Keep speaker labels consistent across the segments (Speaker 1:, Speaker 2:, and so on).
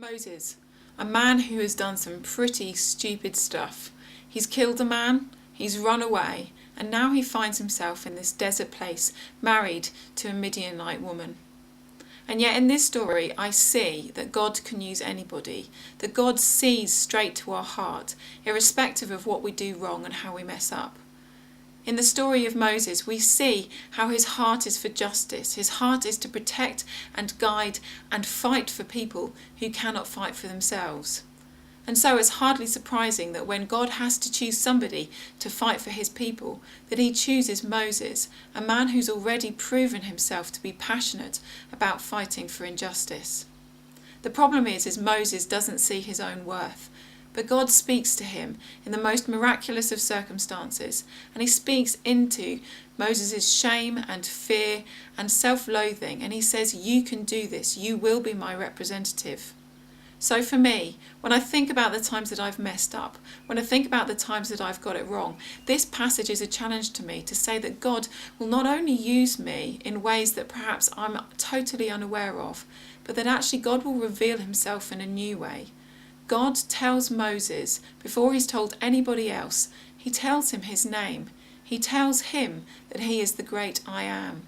Speaker 1: Moses, a man who has done some pretty stupid stuff. He's killed a man, he's run away, and now he finds himself in this desert place, married to a Midianite woman. And yet in this story I see that God can use anybody, that God sees straight to our heart, irrespective of what we do wrong and how we mess up. In the story of Moses, we see how his heart is for justice. His heart is to protect and guide and fight for people who cannot fight for themselves. And so it's hardly surprising that when God has to choose somebody to fight for his people, that he chooses Moses, a man who's already proven himself to be passionate about fighting for injustice. The problem is Moses doesn't see his own worth. But God speaks to him in the most miraculous of circumstances, and he speaks into Moses' shame and fear and self-loathing, and he says, "You can do this, you will be my representative." So for me, when I think about the times that I've messed up, when I think about the times that I've got it wrong, this passage is a challenge to me to say that God will not only use me in ways that perhaps I'm totally unaware of, but that actually God will reveal himself in a new way. God tells Moses, before he's told anybody else, he tells him his name. He tells him that he is the great I am.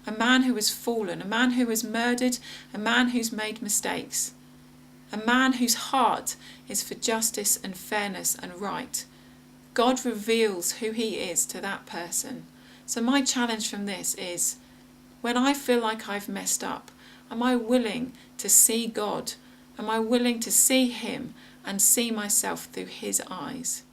Speaker 1: A man who has fallen, a man who has murdered, a man who's made mistakes. A man whose heart is for justice and fairness and right. God reveals who he is to that person. So my challenge from this is, when I feel like I've messed up, am I willing to see God? Am I willing to see him and see myself through his eyes?